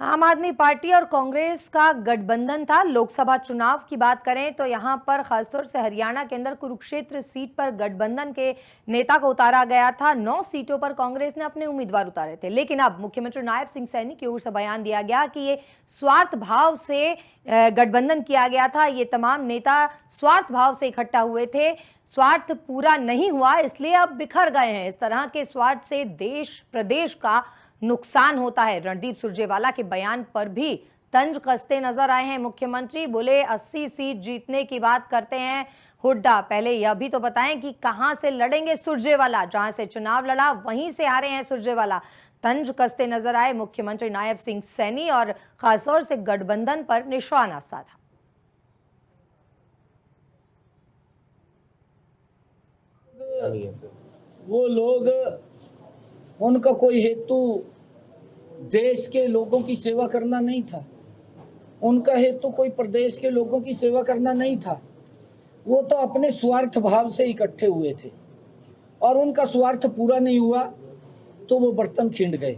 आम आदमी पार्टी और कांग्रेस का गठबंधन था। लोकसभा चुनाव की बात करें तो यहां पर खासतौर से हरियाणा के अंदर कुरुक्षेत्र सीट पर गठबंधन के नेता को उतारा गया था। 9 सीटों पर कांग्रेस ने अपने उम्मीदवार उतारे थे, लेकिन अब मुख्यमंत्री नायब सिंह सैनी की ओर से बयान दिया गया कि ये स्वार्थ भाव से गठबंधन किया गया था। ये तमाम नेता स्वार्थ भाव से इकट्ठा हुए थे। स्वार्थ पूरा नहीं हुआ, इसलिए अब बिखर गए हैं। इस तरह के स्वार्थ से देश प्रदेश का नुकसान होता है। रणदीप सुरजेवाला के बयान पर भी तंज कसते नजर आए हैं मुख्यमंत्री। बोले 80 सीट जीतने की बात करते हैं हुड्डा। पहले यह भी तो बताएं कि कहां से लड़ेंगे सुरजेवाला। जहां से चुनाव लड़ा वहीं से हारे हैं सुरजेवाला। तंज कसते नजर आए मुख्यमंत्री नायब सिंह सैनी और खासतौर से गठबंधन पर निशाना साधा। वो लोग, उनका कोई हेतु देश के लोगों की सेवा करना नहीं था। उनका हेतु कोई प्रदेश के लोगों की सेवा करना नहीं था। वो तो अपने स्वार्थ भाव से इकट्ठे हुए थे और उनका स्वार्थ पूरा नहीं हुआ तो वो बर्तन खिंड गए।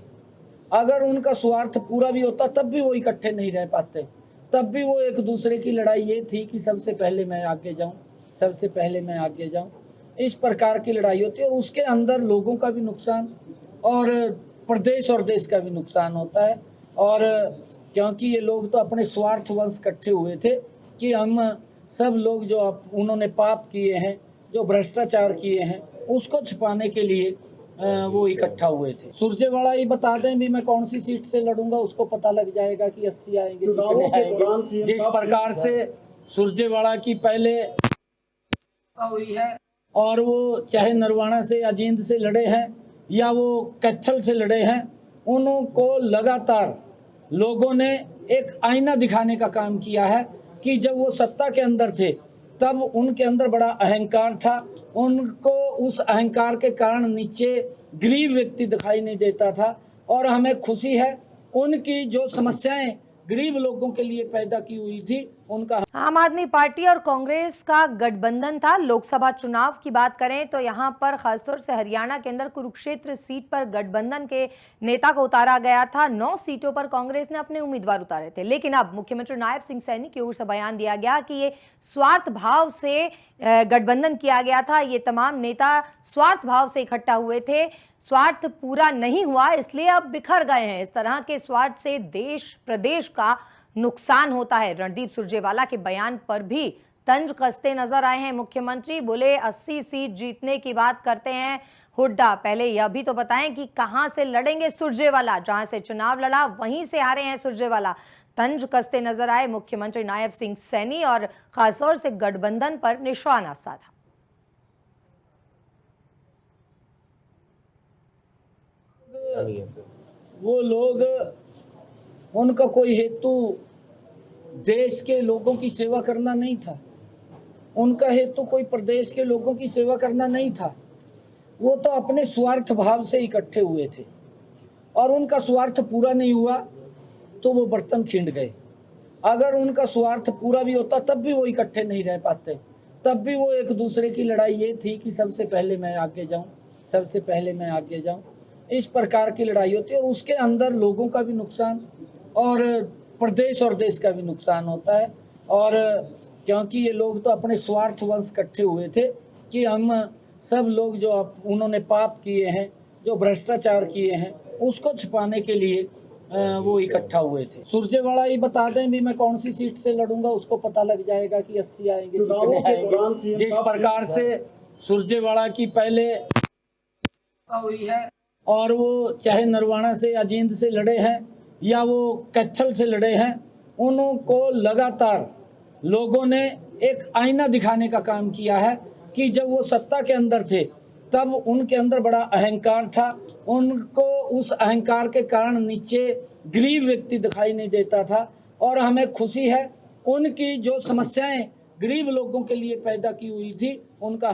अगर उनका स्वार्थ पूरा भी होता तब भी वो इकट्ठे नहीं रह पाते। तब भी वो एक दूसरे की लड़ाई ये थी कि सबसे पहले मैं आगे जाऊं, सबसे पहले मैं आगे जाऊं। इस प्रकार की लड़ाई होती है और उसके अंदर लोगों का भी नुकसान और प्रदेश और देश का भी नुकसान होता है। और क्योंकि ये लोग तो अपने स्वार्थवश इकट्ठे हुए थे कि हम सब लोग जो उन्होंने पाप किए हैं, जो भ्रष्टाचार किए हैं, उसको छिपाने के लिए वो इकट्ठा हुए थे। सुरजेवाला ही बता दें भी मैं कौन सी सीट से लड़ूंगा, उसको पता लग जाएगा कि 80 आएंगे, कितने आएंगे। जिस प्रकार से सुरजेवाला की पहले हुई है और वो चाहे नरवाना से या जींद से लड़े हैं या वो कच्छल से लड़े हैं, उनको लगातार लोगों ने एक आईना दिखाने का काम किया है कि जब वो सत्ता के अंदर थे तब उनके अंदर बड़ा अहंकार था। उनको उस अहंकार के कारण नीचे गरीब व्यक्ति दिखाई नहीं देता था। और हमें खुशी है उनकी जो समस्याएं गरीब लोगों के लिए पैदा की हुई थी उनका। आम आदमी पार्टी और कांग्रेस का गठबंधन था। लोकसभा चुनाव की बात करें तो यहां पर खासतौर से हरियाणा के अंदर कुरुक्षेत्र सीट पर गठबंधन के नेता को उतारा गया था। 9 सीटों पर कांग्रेस ने अपने उम्मीदवार उतारे थे, लेकिन अब मुख्यमंत्री नायब सिंह सैनी की ओर से बयान दिया गया कि ये स्वार्थ भाव से गठबंधन किया गया था। ये तमाम नेता स्वार्थ भाव से इकट्ठा हुए थे। स्वार्थ पूरा नहीं हुआ, इसलिए अब बिखर गए हैं। इस तरह के स्वार्थ से देश प्रदेश का नुकसान होता है। रणदीप सुरजेवाला के बयान पर भी तंज कसते नजर आए हैं मुख्यमंत्री। बोले 80 सीट जीतने की बात करते हैं हुड्डा। पहले यह भी तो बताएं कि कहां से लड़ेंगे सुरजेवाला। जहां से चुनाव लड़ा वहीं से हारे हैं सुरजेवाला। तंज कसते नजर आए मुख्यमंत्री नायब सिंह सैनी और खासतौर से गठबंधन पर निशाना साधा। वो लोग, उनका कोई हेतु देश के लोगों की सेवा करना नहीं था। उनका हेतु कोई प्रदेश के लोगों की सेवा करना नहीं था। वो तो अपने स्वार्थ भाव से इकट्ठे हुए थे और उनका स्वार्थ पूरा नहीं हुआ तो वो बर्तन खिंड गए। अगर उनका स्वार्थ पूरा भी होता तब भी वो इकट्ठे नहीं रह पाते। तब भी वो एक दूसरे की लड़ाई ये थी कि सबसे पहले मैं आगे जाऊं, सबसे पहले मैं आगे जाऊं। इस प्रकार की लड़ाई होती है और उसके अंदर लोगों का भी नुकसान और प्रदेश और देश का भी नुकसान होता है। और क्योंकि ये लोग तो अपने स्वार्थवश इकट्ठे हुए थे कि हम सब लोग जो उन्होंने पाप किए हैं, जो भ्रष्टाचार किए हैं, उसको छिपाने के लिए वो इकट्ठा हुए थे। सुरजेवाला ही बता दें भी मैं कौन सी सीट से लड़ूंगा, उसको पता लग जाएगा कि 80 आएंगे, कितने आएंगे। जिस प्रकार से सुरजेवाला की पहले हुई है और वो चाहे नरवाना से या जींद से लड़े हैं या वो कच्छल से लड़े हैं, उनको लगातार लोगों ने एक आईना दिखाने का काम किया है कि जब वो सत्ता के अंदर थे तब उनके अंदर बड़ा अहंकार था। उनको उस अहंकार के कारण नीचे गरीब व्यक्ति दिखाई नहीं देता था। और हमें खुशी है उनकी जो समस्याएं गरीब लोगों के लिए पैदा की हुई थी उनका